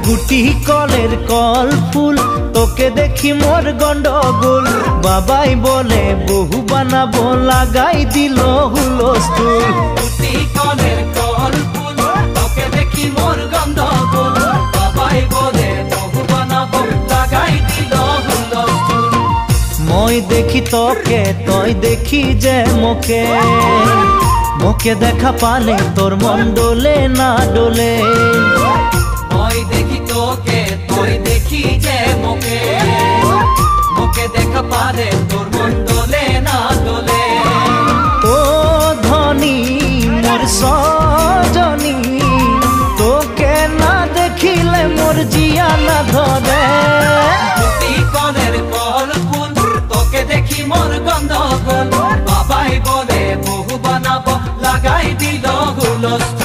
গুটি কলের কল ফুল তোকে দেখি মোর গন্ডগোল বাবাই বলে বহু বানাবো লাগাই দিল হুলস্থুল গুটি কলের কল ফুল তোকে দেখি মোর গন্ডগোল বাবাই বলে বহু বানাবো লাগাই দিল হুলস্থুল মই দেখি তোকে তই দেখি যে মোকে মোকে দেখা পালে তোর মন ডোলে না ডোলে মই দেখি তোকে তুই দেখি যে মোকে মোকে দেখা পারে তোর মন দোলে না দোলে ও ধনী মোর সজনী তোকে না দেখিলে মোর জিয়া না ধরে